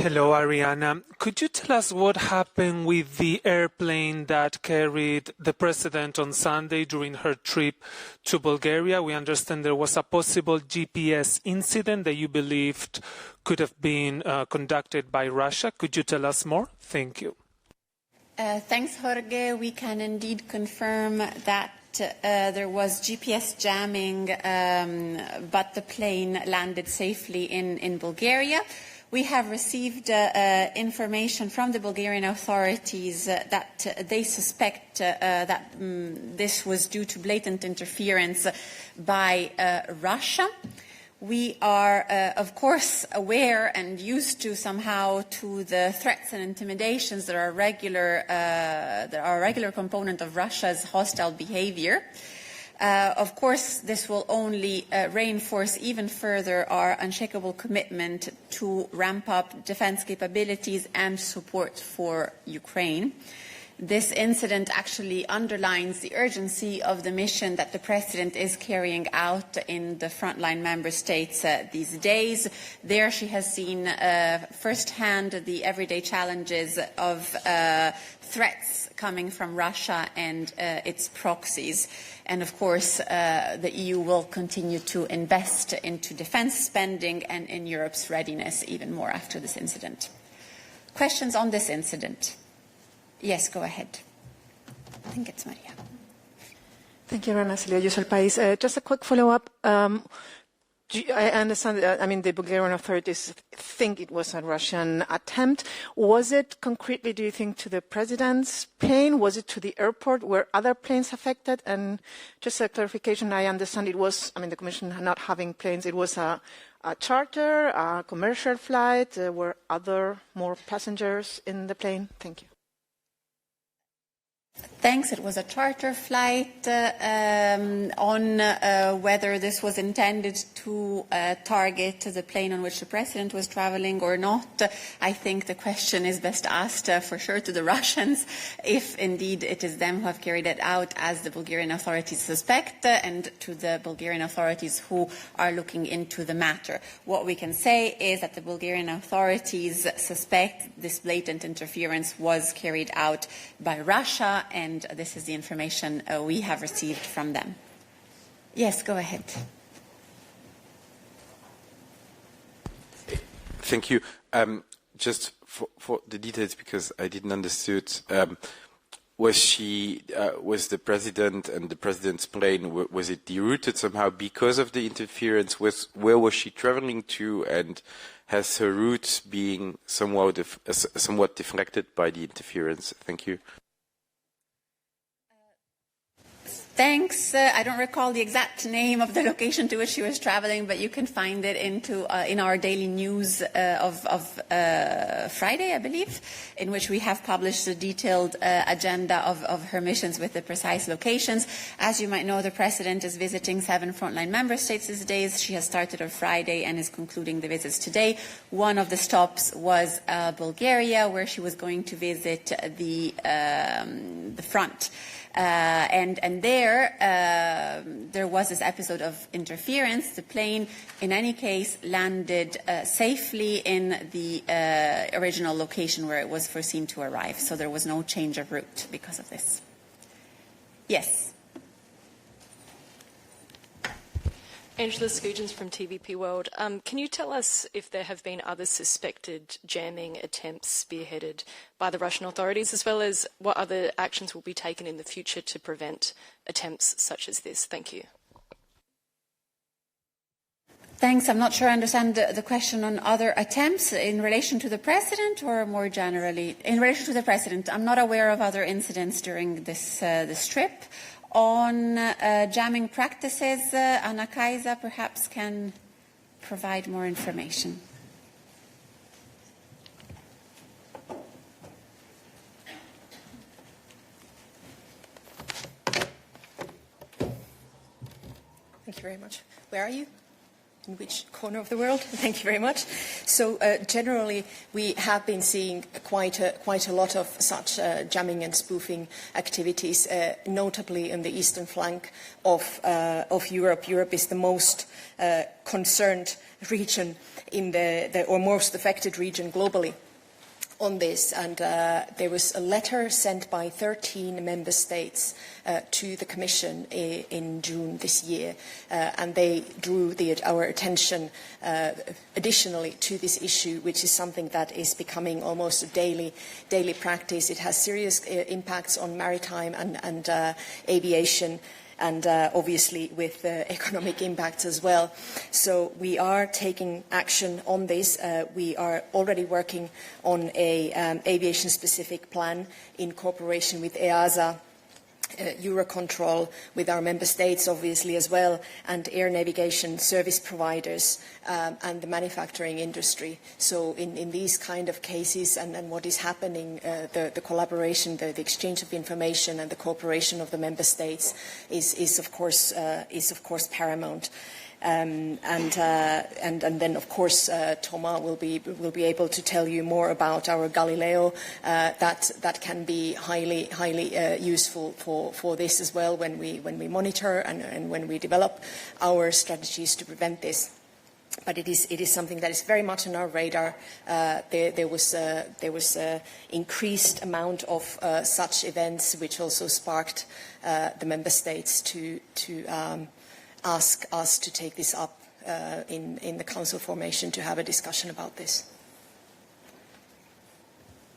Hello, Ariana. Could you tell us what happened with the airplane that carried the president on Sunday during her trip to Bulgaria? We understand there was a possible GPS incident that you believed could have been conducted by Russia. Could you tell us more? Thank you. Thanks, Jorge. We can indeed confirm that there was GPS jamming, but the plane landed safely in Bulgaria. We have received information from the Bulgarian authorities that they suspect that this was due to blatant interference by Russia. We are, of course, aware and used to somehow to the threats and intimidations that are a regular component of Russia's hostile behavior. Of course, this will only reinforce even further our unshakable commitment to ramp up defense capabilities and support for Ukraine. This incident actually underlines the urgency of the mission that the President is carrying out in the frontline member states these days. There she has seen firsthand the everyday challenges of threats coming from Russia and its proxies. And of course, the EU will continue to invest into defense spending and in Europe's readiness even more after this incident. Questions on this incident? Yes, go ahead. I think it's Maria. Thank you, Rana Silvia, Ursula País. Just a quick follow-up. I understand, the Bulgarian authorities think it was a Russian attempt. Was it concretely, do you think, to the president's plane? Was it to the airport? Were other planes affected? And just a clarification, I understand it was, the Commission not having planes, it was a charter, a commercial flight. Were other more passengers in the plane? Thank you. Thanks. It was a charter flight. On whether this was intended to target the plane on which the President was traveling or not, I think the question is best asked for sure to the Russians, if indeed it is them who have carried it out, as the Bulgarian authorities suspect, and to the Bulgarian authorities who are looking into the matter. What we can say is that the Bulgarian authorities suspect this blatant interference was carried out by Russia, and this is the information we have received from them. Yes, go ahead. Thank you. Just for the details, because I didn't understood, was the president and the president's plane, was it derouted somehow because of the interference? Where was she traveling to, and has her route being somewhat deflected by the interference? Thank you. Thanks. I don't recall the exact name of the location to which she was traveling, but you can find it in our daily news of Friday, I believe, in which we have published a detailed agenda of her missions with the precise locations. As you might know, the President is visiting 7 frontline member states these days. She has started on Friday and is concluding the visits today. One of the stops was Bulgaria, where she was going to visit the front. And there was this episode of interference. The plane, in any case, landed safely in the original location where it was foreseen to arrive. So there was no change of route because of this. Yes. Angela Scoogens from TVP World. Can you tell us if there have been other suspected jamming attempts spearheaded by the Russian authorities, as well as what other actions will be taken in the future to prevent attempts such as this? Thank you. Thanks. I'm not sure I understand the question on other attempts in relation to the President or more generally. In relation to the President, I'm not aware of other incidents during this trip. On jamming practices, Anna Kaisa perhaps can provide more information. Thank you very much. Where are you? In which corner of the world? Thank you very much. So generally, we have been seeing quite a lot of such jamming and spoofing activities, notably in the eastern flank of Europe. Europe is the most concerned region in or most affected region globally on this, and there was a letter sent by 13 member states to the Commission in June this year, and they drew our attention additionally to this issue, which is something that is becoming almost a daily practice. It has serious impacts on maritime and aviation, and obviously with economic impacts as well. So we are taking action on this. We are already working on an aviation-specific plan in cooperation with EASA, Eurocontrol, with our member states obviously as well, and air navigation service providers and the manufacturing industry. So in these kind of cases and what is happening, the collaboration, the exchange of information and the cooperation of the member states is of course paramount. And then, of course, Thomas will be able to tell you more about our Galileo. That can be highly useful for this as well when we monitor and when we develop our strategies to prevent this. But it is something that is very much on our radar. There was increased amount of such events, which also sparked the member states to ask us to take this up in the council formation to have a discussion about this.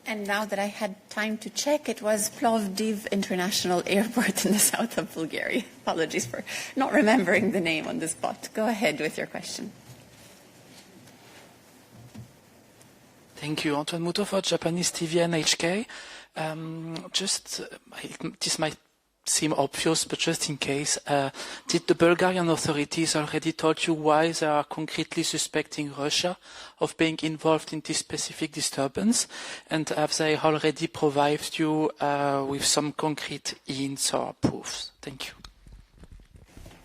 And now that I had time to check, it was Plovdiv International Airport in the south of Bulgaria. Apologies for not remembering the name on the spot. Go ahead with your question. Thank you. Antoine Muto for Japanese TV and HK. This might seem obvious, but just in case, did the Bulgarian authorities already told you why they are concretely suspecting Russia of being involved in this specific disturbance? And have they already provided you with some concrete hints or proofs? Thank you.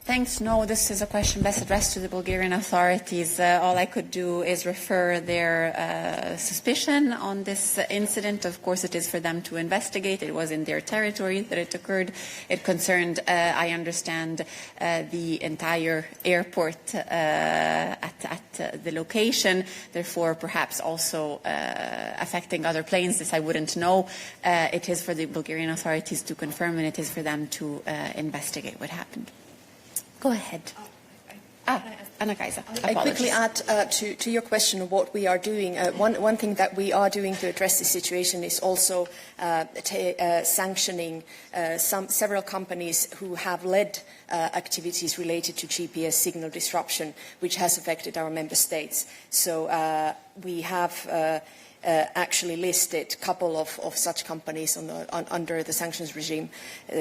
Thanks. No, this is a question best addressed to the Bulgarian authorities. All I could do is refer their suspicion on this incident. Of course, it is for them to investigate. It was in their territory that it occurred. It concerned, I understand, the entire airport at the location, therefore perhaps also affecting other planes. This I wouldn't know. It is for the Bulgarian authorities to confirm, and it is for them to investigate what happened. Go ahead. Anna-Kaisa. I quickly add to your question of what we are doing. One thing that we are doing to address this situation is also sanctioning several companies who have led activities related to GPS signal disruption, which has affected our member states. So we have actually listed a couple of such companies under the sanctions regime.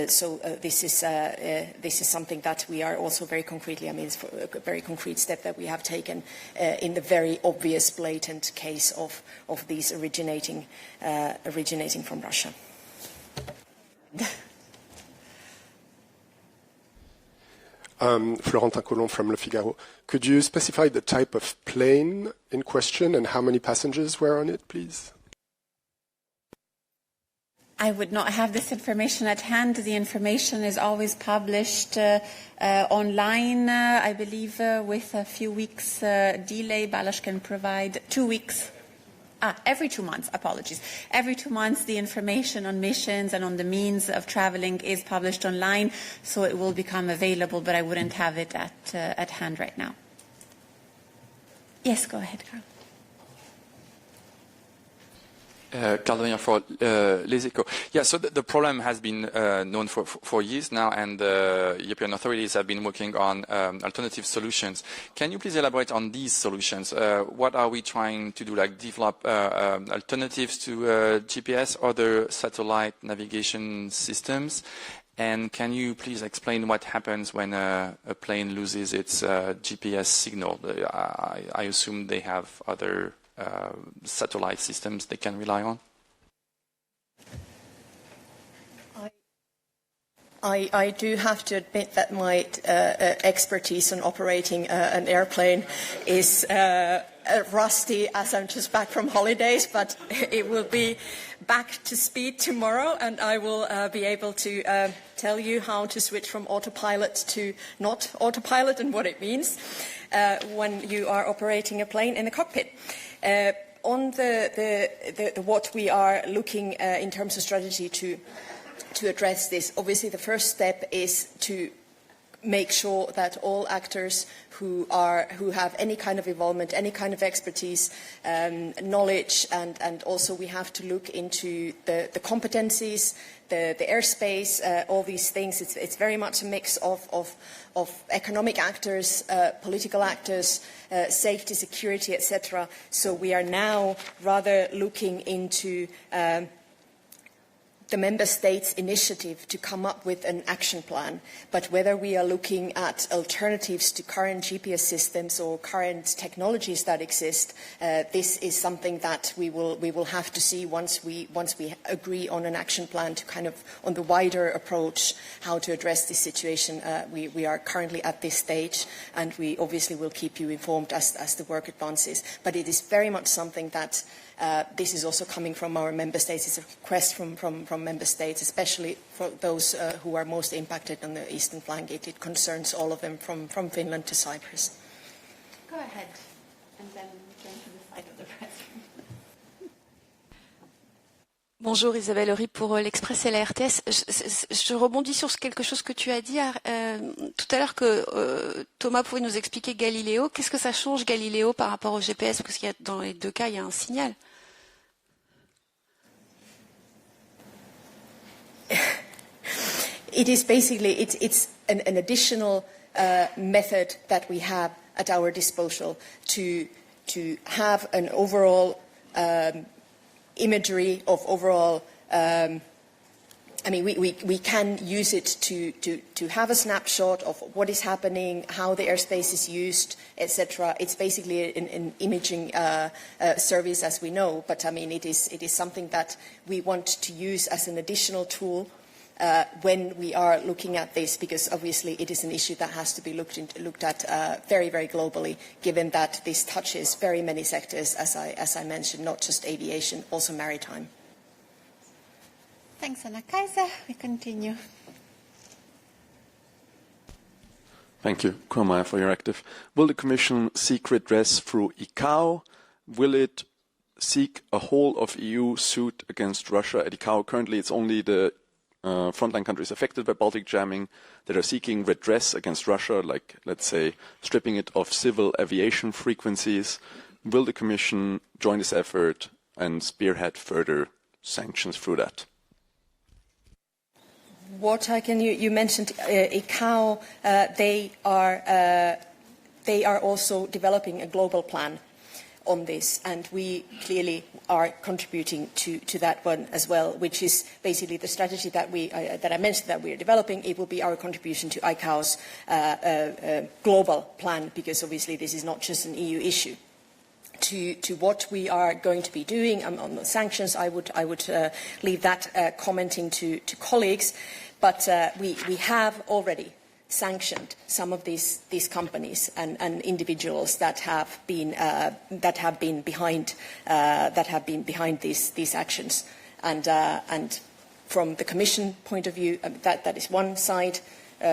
So this is something that we are also very concretely, it's a very concrete step that we have taken in the very obvious, blatant case of these originating from Russia. Florentin Colomb from Le Figaro. Could you specify the type of plane in question and how many passengers were on it, please? I would not have this information at hand. The information is always published online, I believe, with a few weeks delay. Balázs can provide 2 weeks. Every 2 months, apologies. Every 2 months, the information on missions and on the means of traveling is published online, so it will become available, but I wouldn't have it at hand right now. Yes, go ahead, Carl. Carl for Les Echos. Yeah, so the problem has been known for years now, and the European authorities have been working on alternative solutions. Can you please elaborate on these solutions? What are we trying to do, like develop alternatives to GPS, other satellite navigation systems? And can you please explain what happens when a plane loses its GPS signal? I assume they have other satellite systems they can rely on? I do have to admit that my expertise on operating an airplane is rusty, as I'm just back from holidays, but it will be back to speed tomorrow, and I will be able to tell you how to switch from autopilot to not autopilot and what it means when you are operating a plane in the cockpit. On what we are looking in terms of strategy to address this, obviously the first step is to make sure that all actors who have any kind of involvement, any kind of expertise, knowledge, and also we have to look into the competencies, the airspace, all these things. It's very much a mix of economic actors, political actors, safety, security, etc. So we are now rather looking into the member states' initiative to come up with an action plan, but whether we are looking at alternatives to current GPS systems or current technologies that exist, this is something that we will have to see once we agree on an action plan to kind of on the wider approach how to address this situation. We are currently at this stage, and we obviously will keep you informed as the work advances. But it is very much something that this is also coming from our member states. It's a request from member states, especially for those who are most impacted on the eastern flank. It concerns all of them from Finland to Cyprus. Go ahead, and then turn to the side of the press. Bonjour Isabelle Horry pour l'Express et la RTS. Je rebondis sur quelque chose que tu as dit tout à l'heure, que Thomas pouvait nous expliquer Galileo. Qu'est-ce que ça change Galileo par rapport au GPS? Parce qu'il y a, dans les deux cas, il y a un signal. It is basically, it's an additional method that we have at our disposal to have an overall imagery of overall, I mean, we can use it to have a snapshot of what is happening, how the airspace is used, etc. It's basically an imaging service, as we know, but I mean, it is something that we want to use as an additional tool when we are looking at this, because obviously it is an issue that has to be looked at very, very globally, given that this touches very many sectors, as I mentioned, not just aviation, also maritime. Thanks, Anna-Kaisa. We continue. Thank you, Kurmaier, for your active. Will the Commission seek redress through ICAO? Will it seek a whole of EU suit against Russia at ICAO? Currently, it's only the frontline countries affected by Baltic jamming that are seeking redress against Russia, like, let's say, stripping it of civil aviation frequencies. Will the Commission join this effort and spearhead further sanctions through that? What I can, you mentioned ICAO, they are also developing a global plan on this, and we clearly are contributing to that one as well, which is basically the strategy that that I mentioned that we are developing. It will be our contribution to ICAO's global plan, because obviously this is not just an EU issue. To what we are going to be doing on the sanctions, I would leave that commenting to colleagues, but we have already sanctioned some of these companies and individuals that have been behind these actions, and from the Commission point of view, that is one side.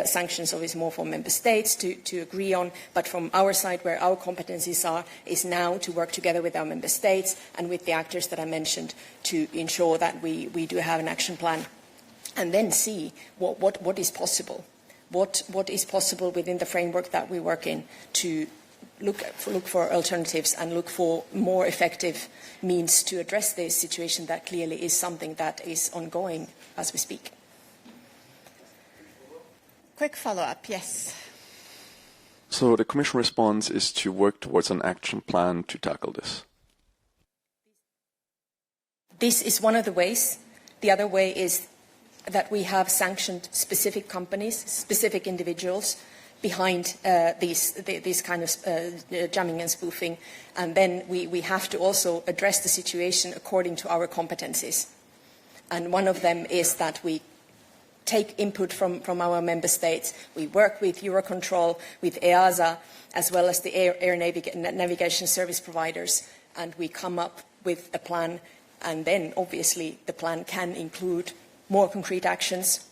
Sanctions obviously more for member states to agree on, but from our side, where our competencies are, is now to work together with our member states and with the actors that I mentioned to ensure that we do have an action plan, and then see what is possible. What is possible within the framework that we work in, to look for alternatives and look for more effective means to address this situation that clearly is something that is ongoing as we speak. Quick follow-up, yes. So the Commission response is to work towards an action plan to tackle this. This is one of the ways. The other way is that we have sanctioned specific companies, specific individuals behind these kind of jamming and spoofing, and then we have to also address the situation according to our competencies. And one of them is that we take input from our member states. We work with Eurocontrol, with EASA, as well as the air navigation service providers, and we come up with a plan. And then, obviously, the plan can include more concrete actions,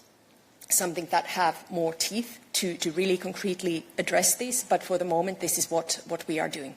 something that have more teeth to really concretely address this. But for the moment, this is what we are doing.